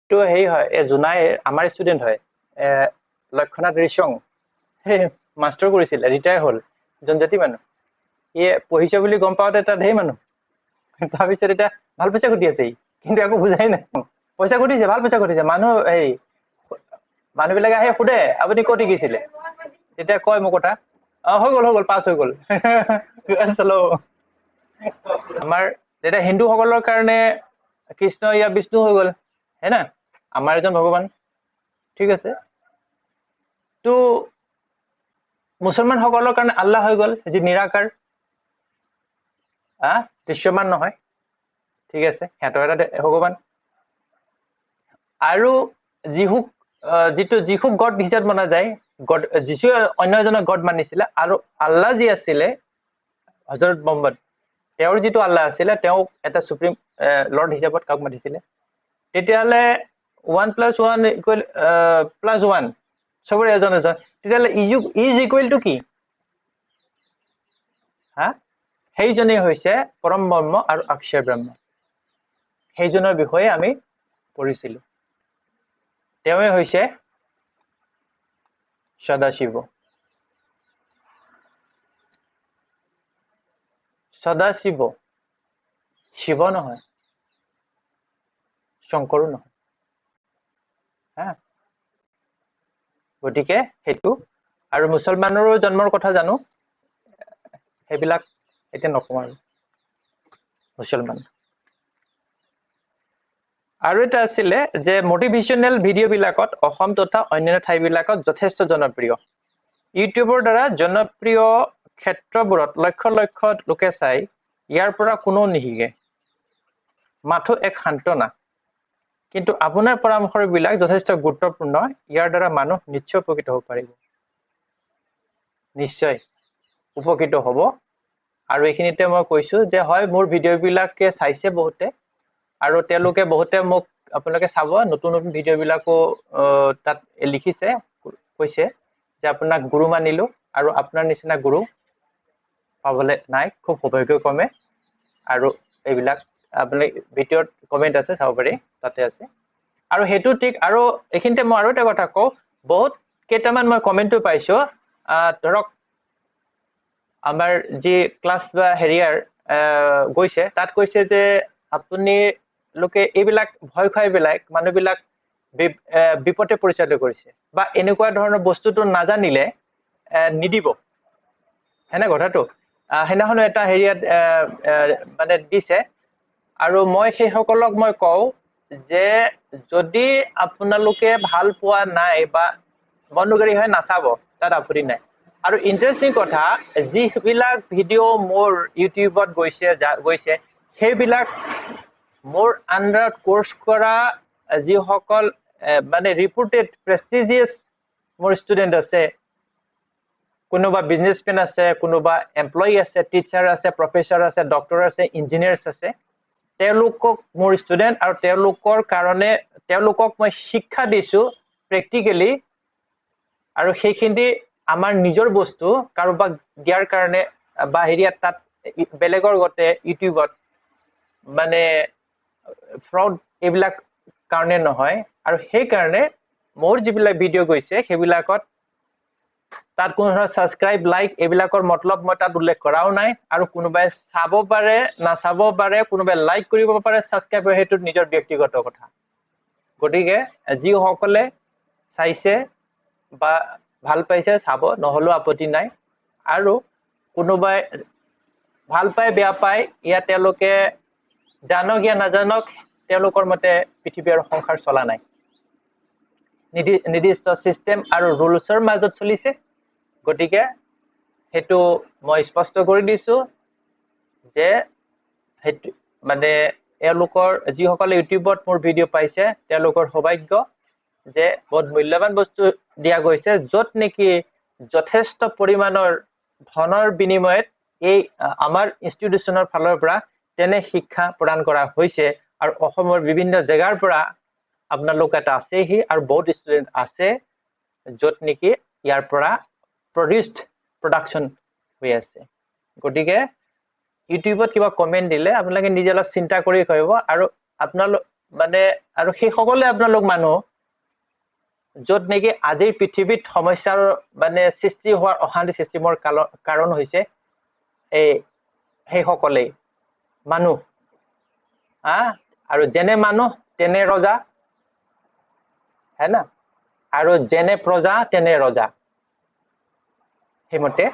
তো হেৰি হয় জোনাই আমাৰ ষ্টুডেণ্ট হয় লক্ষণাথ ৰিচং সেই মাষ্টাৰ কৰিছিলে ৰিটায়াৰ হ'ল জনজাতি মানুহ সি পঢ়িছে বুলি গম পাওঁতে তাত ধেৰ মানুহ তাৰপিছত এতিয়া ভাল পইচা ঘটি আছে কিন্তু একো বুজাই নাই পইচা ঘটিছে ভাল পইচা ঘটিছে মানুহবিলাকে আহে সোধে আপুনি ক'ত শিকিছিলে তেতিয়া কয় মোৰ কথা হৈ গ'ল পাছ হৈ গ'ল চলো আমাৰ তেতিয়া হিন্দুসকলৰ কাৰণে কৃষ্ণ ইয়া বিষ্ণু হৈ গ'ল হে না আমাৰ এজন ভগৱান ঠিক আছে তো মুছলমানসকলৰ কাৰণে আল্লাহ হৈ গ'ল যি নিৰাকাৰ দৃশ্যমান নহয় ঠিক আছে সিহঁতৰ এটা ভগৱান আৰু যিটোক গড হিচাপত মনা যায় গড যিশুৱে অন্য এজনক গড মানিছিলে আৰু আল্লাহ যি আছিলে হজৰত মোহাম্মদ তেওঁৰ যিটো আল্লাহ আছিলে তেওঁ এটা সুপ্ৰিম লৰ্ড হিচাপত কাক মাতিছিলে তেতিয়াহ'লে 1+1 = +1 সবৰে এজন তেতিয়াহ'লে ইজ ইকুৱেল টু কি সেইজনেই হৈছে পৰম ব্ৰহ্ম আৰু অক্ষয় ব্ৰহ্ম সেইজনৰ বিষয়ে আমি পঢ়িছিলো তেওঁৱে হৈছে সদাশিৱ শিৱ নহয় শংকৰো নহয় গতিকে সেইটো আৰু মুছলমানৰো জন্মৰ কথা জানো সেইবিলাক এতিয়া নকওঁ আৰু মুছলমান আৰু এটা আছিলে যে মটিভেশ্যনেল ভিডিঅ'বিলাকত অসম তথা অন্যান্য ঠাইবিলাকত যথেষ্ট জনপ্ৰিয় ইউটিউবৰ দ্বাৰা জনপ্ৰিয় ক্ষেত্ৰবোৰত লক্ষ লক্ষ লোকে চাই ইয়াৰ পৰা কোনো নিশিকে মাথো এক সান্তনা কিন্তু আপোনাৰ পৰামৰ্শবিলাক যথেষ্ট গুৰুত্বপূৰ্ণ ইয়াৰ দ্বাৰা মানুহ নিশ্চয় উপকৃত হ'ব পাৰিব নিশ্চয় উপকৃত হ'ব আৰু এইখিনিতে মই কৈছো যে হয় মোৰ ভিডিঅ'বিলাকে চাইছে বহুতে আৰু তেওঁলোকে বহুতে মোক আপোনালোকে চাব নতুন নতুন ভিডিঅ'বিলাকো তাত লিখিছে কৈছে যে আপোনাক গুৰু মানিলো আৰু আপোনাৰ নিচিনা গুৰু পাবলৈ নাই খুব সৌভাগ্যক্ৰমে আৰু এইবিলাক আপুনি ভিডিঅ'ত কমেণ্ট আছে চাব পাৰি তাতে আছে আৰু সেইটো ঠিক আৰু এইখিনিতে মই আৰু এটা কথা কওঁ বহুত কেইটামান মই কমেণ্টটো পাইছো ধৰক আমাৰ যি ক্লাছ বা হেৰিয়াৰ গৈছে তাত কৈছে যে আপুনি লোকে এইবিলাক ভয় খুৱাই পেলাই মানুহবিলাক বিপদে পৰিচালিত কৰিছে বা এনেকুৱা ধৰণৰ বস্তুটো নাজানিলে নিদিব হেনে কথাটো সেইদিনাখনো এটা হেৰিয়াত মানে দিছে আৰু মই সেইসকলক মই কওঁ যে যদি আপোনালোকে ভাল পোৱা নাই বা বন্ধুকাৰী হয় নাচাব তাত আপত্তি নাই আৰু ইণ্টাৰেষ্টিং কথা যিবিলাক ভিডিঅ' মোৰ ইউটিউবত গৈছে সেইবিলাক মোৰ আণ্ডাৰত কোৰ্চ কৰা যিসকল মানে ৰিপুটেড প্ৰেষ্টিজিয়াছ মোৰ ষ্টুডেণ্ট আছে কোনোবা বিজনেছমেন আছে কোনোবা এমপ্লয়ী আছে টিচাৰ আছে প্ৰফেচাৰ আছে ডক্টৰ আছে ইঞ্জিনিয়াৰ্ছ আছে তেওঁলোকক মোৰ ষ্টুডেণ্ট আৰু তেওঁলোকক মই শিক্ষা দিছো প্ৰেক্টিকেলি আৰু সেইখিনি আমাৰ নিজৰ বস্তু কাৰোবাক দিয়াৰ কাৰণে বা হেৰিয়াত তাত বেলেগৰ গতে ইউটিউবত মানে ফ্ৰড এইবিলাক কাৰণে নহয় আৰু সেইকাৰণে মোৰ যিবিলাক ভিডিঅ' গৈছে সেইবিলাকত তাত কোনো ধৰণৰ ছাবস্ক্ৰাইব লাইক এইবিলাকৰ মতলব মই তাত উল্লেখ কৰাও নাই আৰু কোনোবাই চাব পাৰে নাচাব পাৰে কোনোবাই লাইক কৰিব পাৰে ছাবস্ক্ৰাইব কৰে সেইটো নিজৰ ব্যক্তিগত কথা গতিকে যিসকলে চাইছে বা ভাল পাইছে চাব নহলেও আপত্তি নাই আৰু কোনোবাই ভাল পায় বেয়া পায় ইয়াত তেওঁলোকে জানক ইয়া নাজানক তেওঁলোকৰ মতে পৃথিৱী আৰু সংসাৰ চলা নাই নিৰ্দিষ্ট চিষ্টেম আৰু ৰুলছৰ মাজত চলিছে গতিকে সেইটো মই স্পষ্ট কৰি দিছো যে সেইটো মানে এওঁলোকৰ যিসকলে ইউটিউবত মোৰ ভিডিঅ' পাইছে তেওঁলোকৰ সৌভাগ্য যে বহুত মূল্যৱান বস্তু দিয়া গৈছে য'ত নেকি যথেষ্ট পৰিমাণৰ ধনৰ বিনিময়ত এই আমাৰ ইনষ্টিটিউচনৰ ফালৰ পৰা তেনে শিক্ষা প্ৰদান কৰা হৈছে আৰু অসমৰ বিভিন্ন জেগাৰ পৰা আপোনালোক এটা আছেহি আৰু বহুত ষ্টুডেণ্ট আছে য'ত নেকি ইয়াৰ পৰা প্ৰডাকশ্যন হৈ আছে গতিকে ইউটিউবত কিবা কমেণ্ট দিলে আপোনালোকে নিজে অলপ চিন্তা কৰি কৰিব আৰু আপোনালোক মানে আৰু সেই সকলে আপোনালোক মানুহ য'ত নেকি আজিৰ পৃথিৱীত সমস্যাৰ মানে সৃষ্টি হোৱাৰ অশান্তি সৃষ্টি হোৱাৰ কাৰণ হৈছে এই সেই সকলেই মানুহ আৰু যেনে মানুহ তেনে ৰজা হয়না আৰু যেনে প্ৰজা তেনে ৰজা সেইমতে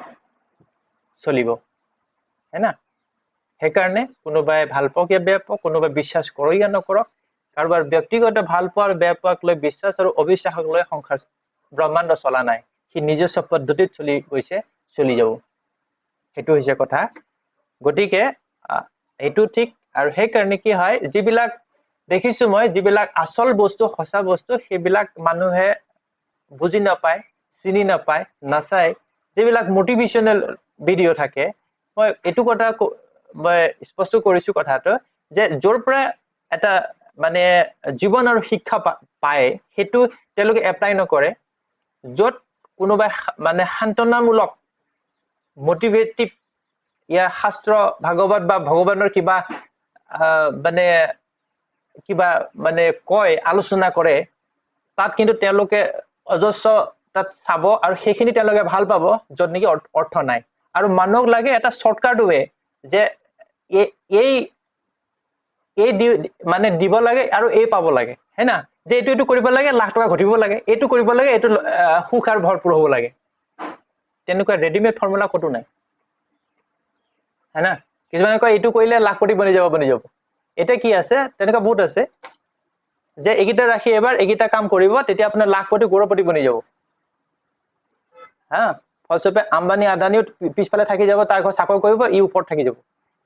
চলিব হয়না সেইকাৰণে কোনোবাই ভাল পাওক या বেয়া পাওক কোনোবাই বিশ্বাস কৰক या নকৰক কাৰোবাৰ ব্যক্তিগত ভাল পোৱা আৰু বেয়া পোৱাক লৈ বিশ্বাস আৰু অবিশ্বাসক লৈ সংসাৰ ব্ৰহ্মাণ্ড চলা নাই সি নিজস্ব পদ্ধতিত চলি গৈছে চলি যাব সেইটো হৈছে কথা গতিকে এইটো ঠিক আৰু সেইকাৰণে কি হয় যিবিলাক দেখিছো মই যিবিলাক আচল বস্তু সঁচা বস্তু সেইবিলাক মানুহে বুজি নাপায় চিনি নাপায় নাচায় যিবিলাক মোটিভেশনাল ভিডিঅ থাকে মই এইটো কথা মই স্পষ্ট কৰিছো কথাটো যে যৰ পৰা এটা মানে জীৱন আৰু শিক্ষা পায় সেইটো তেওঁলোকে এপ্লাই নকৰে য'ত কোনোবাই মানে সান্তনামূলক মোটিভেটিভ या শাস্ত্ৰ ভাগৱত বা ভগৱানৰ কিবা মানে কয় আলোচনা কৰে তাত কিন্তু তেওঁলোকে অজস্ৰ তাত চাব আৰু সেইখিনি তেওঁলোকে ভাল পাব য'ত নেকি অৰ্থ নাই আৰু মানুহক লাগে এটা শৰ্টকাট ৱে যে এই মানে দিব লাগে আৰু এই পাব লাগে হেনা যে এইটো কৰিব লাগে লাখ টকা ঘটিব লাগে এইটো কৰিব লাগে এইটো সুখ আৰু ভৰপুৰ হ'ব লাগে তেনেকুৱা ৰেডিমেড ফৰ্মুলা কতো নাই হেনা কিছুমানে কয় এইটো কৰিলে লাখ কোটি বনি যাব এটা কি আছে তেনেকুৱা বহুত আছে যে এইকেইটা ৰাখি এবাৰ এইকেইটা কাম কৰিব তেতিয়া আপোনাৰ লাখ কোটি কৰোড়পতি বনি যাব ফলস্বৰূপে আম্বানী আদানীও পিছফালে থাকি যাব তাৰ ঘৰ চাকৰি কৰিব ই ওপৰত থাকি যাব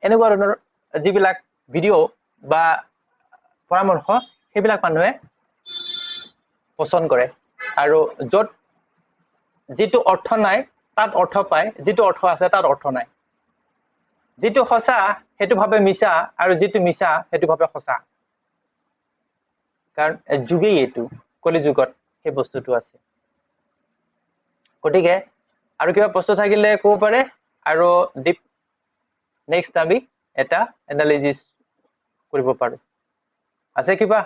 এনেকুৱা ধৰণৰ যিবিলাক ভিডিঅ' বা পৰামৰ্শ সেইবিলাক মানুহে পছন্দ কৰে আৰু য'ত যিটো অৰ্থ নাই তাত অৰ্থ পায় যিটো অৰ্থ আছে তাত অৰ্থ নাই যিটো সঁচা সেইটো ভাবে মিছা আৰু যিটো মিছা সেইটো ভাবে সঁচা কাৰণ যুগেই এইটো কলি যুগত সেই বস্তুটো আছে গতিকে আৰু কিবা প্ৰশ্ন থাকিলে ক'ব পাৰে আৰু নেক্সট আমি এটা এনালাইসিস কৰিব পাৰো আছে কিবা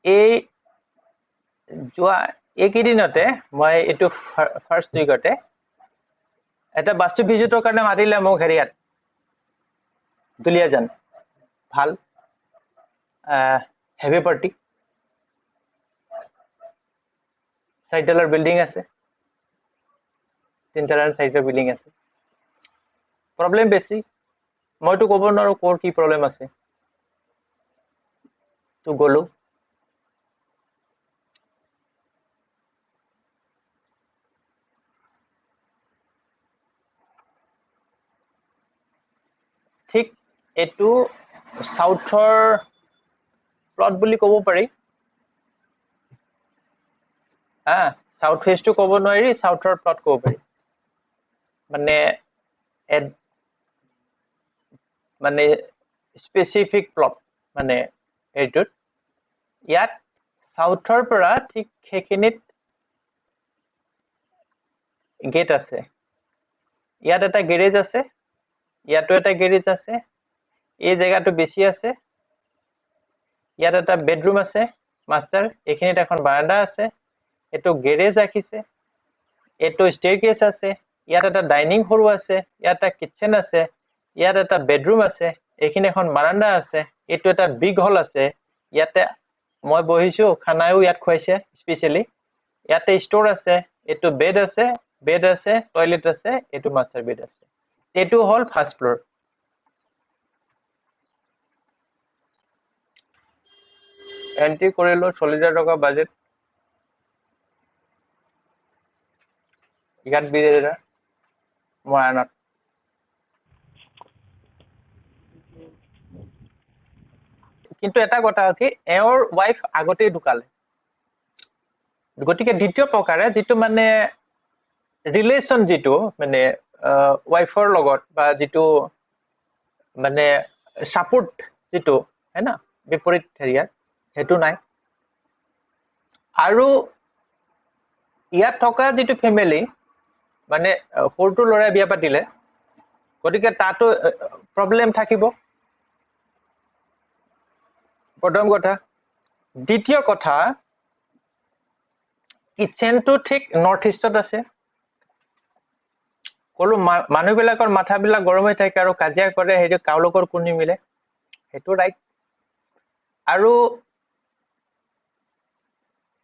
এই যোৱা এইকেইদিনতে মই এইটো ফাৰ্ষ্ট উইকতে এটা বাস্তু ভিজিটৰ কাৰণে মাতিলে মোক হেৰিয়াত দুলিয়াজান ভাল হেভি পাৰ্টি 4 তলাৰ বিল্ডিং আছে 3 তলাৰ 4 বিল্ডিং আছে প্ৰবলেম বেছি মইতো ক'ব নোৱাৰো ক'ৰ কি প্ৰবলেম আছে তো গলো ঠিক এটো সাউথৰ প্লট বুলি ক'ব পাৰি সাউথ ফেজটো ক'ব নোৱাৰি সাউথৰ প্লট ক'ব পাৰি মানে স্পেসিফিক প্লট মানে এইটোত ইয়াত সাউথৰ পৰা ঠিক সেইখিনিত গেট আছে ইয়াত এটা গেৰেজ আছে ইয়াতো এটা গেৰেজ আছে এই জায়গাটো বেছি আছে ইয়াত এটা বেডৰুম আছে মাস্টাৰ এইখিনিত এখন বাৰান্দা আছে এটো গেৰেজ ৰাখিছে এটো ষ্টেয়াৰকেছ আছে ইয়াত এটা ডাইনিং হল আছে ইয়াত এটা কিচেন আছে ইয়াত এটা বেডৰুম আছে এইখিনি এখন বাৰান্দা আছে এটো এটা বিগ হল আছে ইয়াতে মই বহিছো খানাও ইয়াত খুৱাইছে স্পেশালি ইয়াতে ষ্ট'ৰ আছে এটো বেড আছে টয়লেট আছে এটো মাস্টাৰ বেড আছে এটো হল ফাৰ্স্ট ফ্লোৰ এন্ট্ৰি কৰিলো 40,000 টকা বাজেট ইয়াত বিৰেৰা মৰাণত কিন্তু এটা কথা কি এওৰ ওয়াইফ আগতেই ঢুকালে গতিকে দ্বিতীয় প্ৰকাৰে যেটো মানে ৰিলেশন যেটো মানে ওয়াইফৰ লগত বা যেটো মানে সাপোৰ্ট যেটো হেনা বিপৰীত হেৰিয়া হেতু নাই আৰু ইয়াত থকা যেটো ফ্যামিলি মানে সৰুটো লৰাই বিয়া পাতিলে গতিকে তাতো প্ৰবলেম থাকিব প্ৰথম কথা দ্বিতীয় কথা কিচেনটো ঠিক নৰ্থ ইষ্টত আছে কলো মানুহবিলাকৰ মাথাবিলাক গৰম হৈ থাকে আৰু কাজিয়া কৰে সেইটো কাউলকৰ কোনি মিলে সেইটো ৰাইট আৰু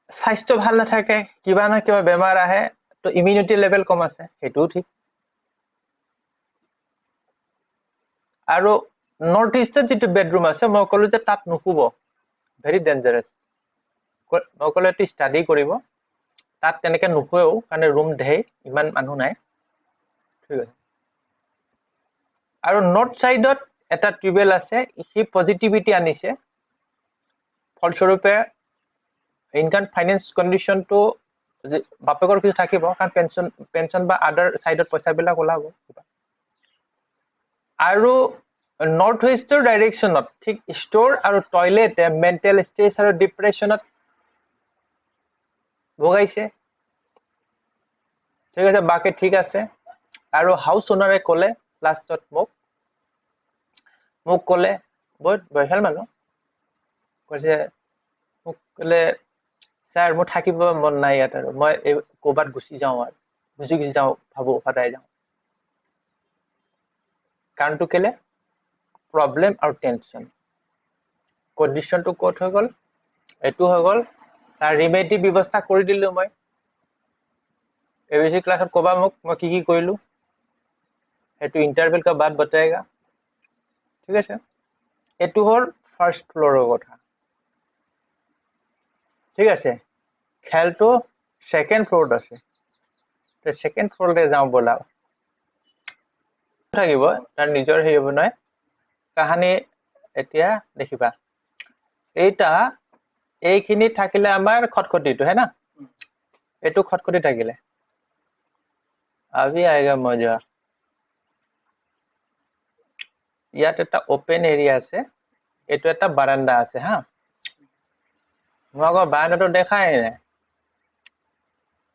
স্বাস্থ্য ভাল নাথাকে কিবা না কিবা বেমাৰ আহে তো ইমিউনিটি লেভেল কম আছে সেইটোও ঠিক আৰু নৰ্থ ইষ্টত যিটো বেডৰুম আছে মই ক'লো যে তাত নুশুব ভেৰি ডেঞ্জাৰাছ মই ক'লো এটি ষ্টাডি কৰিব তাত তেনেকে নুশুৱেও কাৰণ ৰুম ধেৰ ইমান মানুহ নাই ঠিক আছে আৰু নৰ্থ সাইডত এটা টিউবেল আছে সি পজিটিভিটি আনিছে ফলস্বৰূপে ইনকাম ফাইনেন্স কণ্ডিশ্যনটো বাপেকৰ কিছু থাকিব কাৰণ পেঞ্চন বা আদাৰ সাইডত পইচাবিলাক ওলাব আৰু নৰ্থ ইষ্টৰ ডাইৰেকশ্যনত ঠিক ষ্ট'ৰ আৰু টয়লেটে মেণ্টেল ষ্ট্ৰেছ আৰু ডিপ্ৰেশ্যনত ভোগাইছে ঠিক আছে বাকী ঠিক আছে আৰু হাউচ ওনাৰে ক'লে লাষ্টত মোক ক'লে বহুত বয়সাল মানুহ কৈছে মোক ক'লে ছাৰ মোৰ থাকিব মন নাই ইয়াত আৰু মই ক'ৰবাত গুচি যাওঁ আৰু গুচি যাওঁ ভাবোঁ সদায় যাওঁ কাৰণটো কেলে প্ৰব্লেম আৰু টেনশ্যন কণ্ডিশ্যনটো ক'ত হৈ গ'ল এইটো হৈ গ'ল তাৰ ৰিমেডি ব্যৱস্থা কৰি দিলোঁ মই ABC ক্লাছত ক'বা মোক মই কি কৰিলোঁ সেইটো ইণ্টাৰভেল কা বাদ বতাएगा ঠিক আছে এইটো হ'ল ফাৰ্ষ্ট ফ্ল'ৰৰ কথা ঠিক আছে খেলটো ছেকেণ্ড ফ্ল'ৰত আছে ছেকেণ্ড ফ্ল'ৰতে যাওঁ ব'লা থাকিব তাৰ নিজৰ হেৰি হ'ব নহয় কাহানী এতিয়া দেখিবা এইখিনি থাকিলে আমাৰ খটখটিটো হে না এইটো খটখটি থাকিলে আভি আয়েগা মজা ইয়াত এটা ওপেন এৰিয়া আছে এইটো এটা বাৰান্দা আছে হা মই আকৌ বাৰান্দাটো দেখাই নাই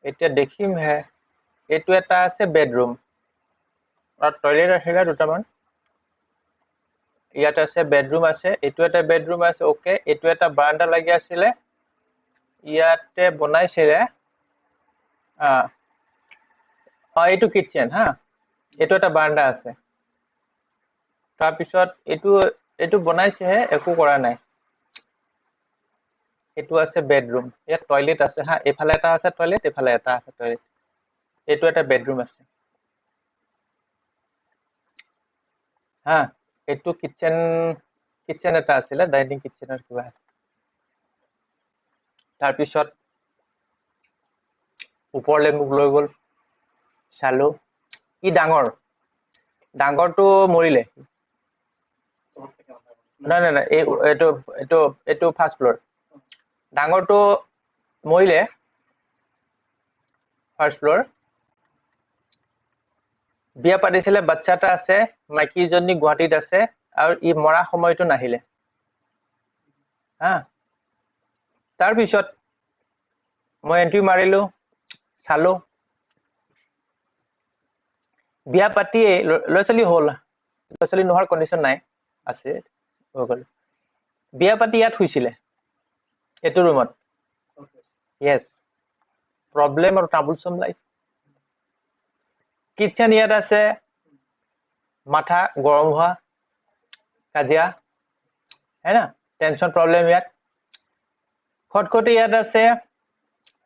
এতিয়া দেখিমহে এইটো এটা আছে বেডৰুম আৰু টয়লেট আছেগা দুটামান ইয়াত আছে বেডৰুম আছে এইটো এটা বেডৰুম আছে ওকে এইটো এটা বাৰান্দা লাগি আছিলে ইয়াতে বনাইছিলে এইটো কিচেন হা এইটো এটা বাৰান্দা আছে তাৰপিছত এইটো বনাইছেহে একো কৰা নাই এইটো আছে বেডৰুম ইয়াত টয়লেট আছে হা এইফালে এটা আছে টয়লেট এইফালে এটা আছে টয়লেট এইটো এটা বেডৰুম আছে হা এইটো কিচেন এটা আছিলে ডাইনিং কিচেনৰ কিবা তাৰপিছত ওপৰলৈ মোক লৈ গ'ল চালো ই ডাঙৰটো মৰিলে নাই এইটো ফাৰ্ষ্ট ফ্ল'ৰ ডাঙৰটো মৰিলে ফাৰ্ষ্ট ফ্ল'ৰ বিয়া পাতিছিলে বাচ্চা এটা আছে মাইকীজনী গুৱাহাটীত আছে আৰু ই মৰা সময়টো নাহিলে হা তাৰপিছত মই এণ্ট্ৰি মাৰিলো চালো বিয়া পাতি ল'ৰা ছোৱালী হ'ল ল'ৰা ছোৱালী নোহোৱাৰ কণ্ডিশ্যন নাই আছে হৈ গ'ল বিয়া পাতি ইয়াত শুইছিলে এইটো ৰুমত য়েছ প্ৰব্লেম আৰু ট্ৰাবুলছম লাইফ কিচেন ইয়াত আছে মাথা গৰম হোৱা কাজিয়া হে না টেনশ্যন প্ৰব্লেম ইয়াত খটখটি ইয়াত আছে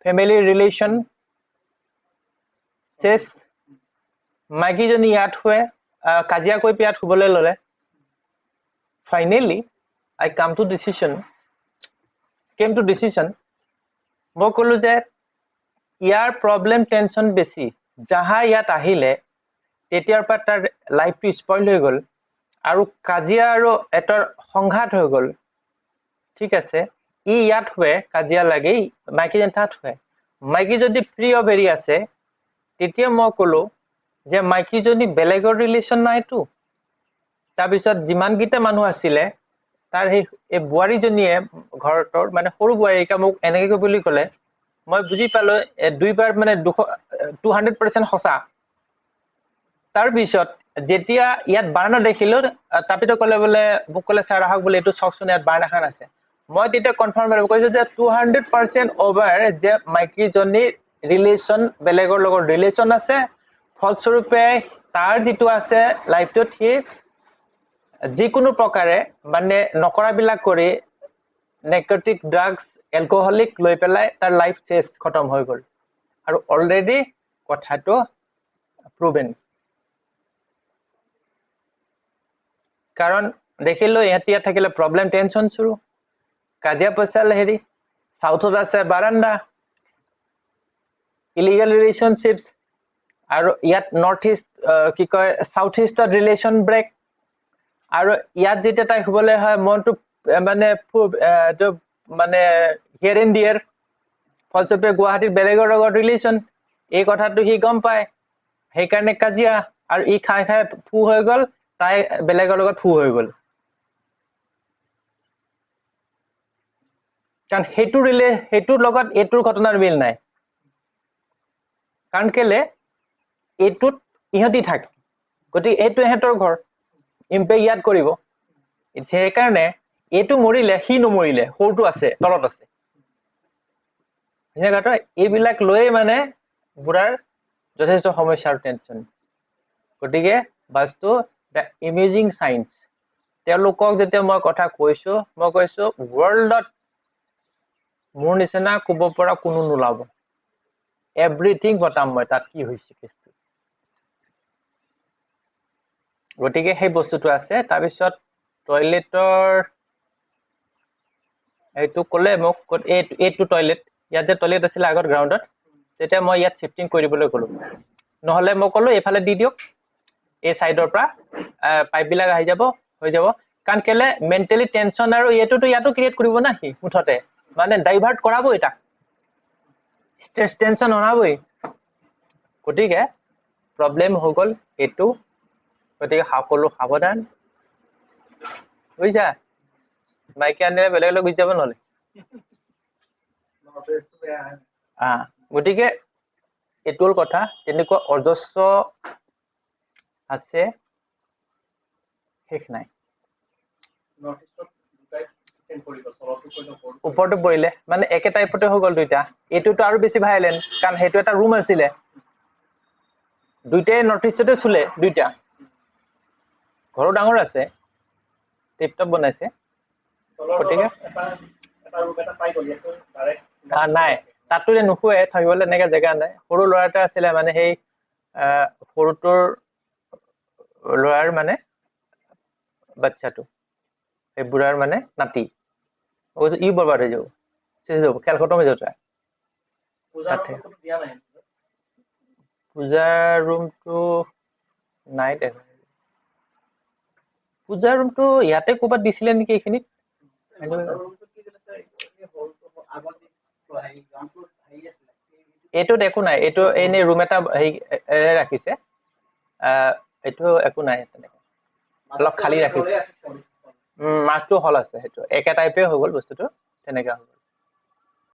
ফেমিলি ৰিলেশ্যন চেছ মাইকীজনী ইয়াত শুৱে কাজিয়া কৰি ইয়াত শুবলৈ ল'লে finally I come to decision মই ক'লো যে ইয়াৰ প্ৰব্লেম টেনশ্যন বেছি যাহা ইয়াত আহিলে তেতিয়াৰ পৰা তাৰ লাইফটো স্পইল হৈ গ'ল আৰু কাজিয়া আৰু এটাৰ সংঘাত হৈ গ'ল ঠিক আছে ই ইয়াত শুৱে কাজিয়া লাগি মাইকীজনী তাত শুৱে মাইকী যদি ফ্ৰী অফ এৰি আছে তেতিয়া মই ক'লো যে মাইকীজনী বেলেগৰ ৰিলেশ্যন নাইতো তাৰপিছত যিমানকেইটা মানুহ আছিলে তাৰ এই বোৱাৰীজনীয়ে ঘৰটোৰ মানে সৰু বোৱাৰীকা মোক এনেকৈ বুলি ক'লে মই বুজি পালো দুইবাৰ মানে 200% সঁচা তাৰপিছত যেতিয়া ইয়াত বাৰান্দা দেখিলো তাৰপিছত ক'লে বোলে মোক ক'লে ছাৰ আহক বোলে এইটো চাওকচোন ইয়াত বাৰান্দাখন আছে মই তেতিয়া কনফাৰ্ম কৰিব কৈছো যে 200% ওভাৰ যে মাইকীজনী ৰিলেশ্যন বেলেগৰ লগত ৰিলেশ্যন আছে ফলস্বৰূপে তাৰ যিটো আছে লাইফটোত সি যিকোনো প্ৰকাৰে মানে নকৰাবিলাক কৰি নেকটিভ ড্ৰাগছ এলকহলিক লৈ পেলাই তাৰ লাইফ চেছ খতম হৈ গ'ল আৰু অলৰেডি কথাটো proven কাৰণ দেখিলো ইহঁত থাকিলে প্ৰব্লেম টেনচন শুৰু কাজিয়া পচাল হেৰি সাউথত আছে বাৰান্দা ইলিগেল ৰিলেশনশিপস আৰু ইয়াত নৰ্থ ইষ্ট কি কয় সাউথ ইষ্টৰ ৰিলেশন ব্ৰেক আৰু ইয়াত যেটা তাই হবলে হয় মনটো মানে মানে হিয়াৰ এণ্ড ডিয়াৰ ফলস্বৰূপে গুৱাহাটীত বেলেগৰ লগত ৰিলেশ্যন এই কথাটো সি গম পায় সেইকাৰণে কাজিয়া আৰু ই খাই খাই ফু হৈ গ'ল তাই বেলেগৰ লগত ফু হৈ গ'ল কাৰণ সেইটোৰ লগত এইটোৰ ঘটনাৰ মিল নাই কাৰণ কেলে এইটোত ইহঁতি থাকে গতিকে এইটো ইহঁতৰ ঘৰ ইম্পেক্ট ইয়াত কৰিব সেইকাৰণে এইটো মৰিলে সি নমৰিলে সৰুটো আছে তলত আছে এইবিলাক লৈ মানে বুঢ়াৰ যথেষ্ট সমস্যা আৰু টেনচন গতিকে বাস্তু দ্য ইমেজিং সাইন্স তেওঁলোকক যেতিয়া মই কথা কৈছো ৱৰ্ল্ডত মোৰ নিচিনা ক'ব পৰা কোনো নোলাব এভৰিথিং বটাম মই তাত কি হৈছে কেছটো গতিকে সেই বস্তুটো আছে তাৰপিছত টয়লেটৰ এইটো ক'লে মোক এইটো টয়লেট ইয়াত যে টয়লেট আছিল আগৰ গ্ৰাউণ্ডত তেতিয়া মই ইয়াত শিফটিং কৰিবলৈ ক'লো নহ'লে মই ক'লো এইফালে দি দিয়ক এই সাইডৰ পৰা পাইপবিলাক আহি যাব হৈ যাব কাৰণ কেলে মেণ্টেলি টেনচন আৰু এইটোতো ইয়াতো ক্ৰিয়েট কৰিব না সি মুঠতে মানে ডাইভাৰ্ট কৰাব এটা ষ্ট্ৰেছ টেনচন অনাবই গতিকে প্ৰব্লেম হৈ গ'ল এইটো গতিকে সকলো সাৱধান বুজিছা মাইকে আনিলে বেলেগলৈ গুচি যাব নহ'লে গতিকে এইটোৰ কথা তেনেকুৱা অজস্ৰ আছে শেষ নাই ওপৰটো পৰিলে মানে একে টাইপতে হৈ গ'ল দুইটা এইটোতো আৰু বেছি ভাইলেণ্ট কাৰণ সেইটো এটা ৰুম আছিলে দুইটাই নৰ্থ ইষ্টতে চুলে দুইটা ঘৰো ডাঙৰ আছে টিপটপ বনাইছে গতিকে নাই তাতো যে নুশুৱে থাকিবলৈ এনেকে জেগা নাই সৰু ল'ৰা এটা আছিলে মানে সেই সৰুটোৰ ল'ৰাৰ মানে বাচ্চাটো সেই বুঢ়াৰ মানে নাতি ই বৰবাদ হৈ যাব খেল খতম হৈ যাব পূজাৰ ৰুমটো নাই দেখা পূজাৰ ৰুমটো ইয়াতে ক'ৰবাত দিছিলে নেকি এইখিনিত এইটোত একো নাই এইটো এনেই ৰুম এটা ৰাখিছে এইটো একো নাই তেনেকে অলপ খালী ৰাখিছে মাছটো হল আছে সেইটো একে টাইপে হৈ গ'ল বস্তুটো তেনেকা হৈ গ'ল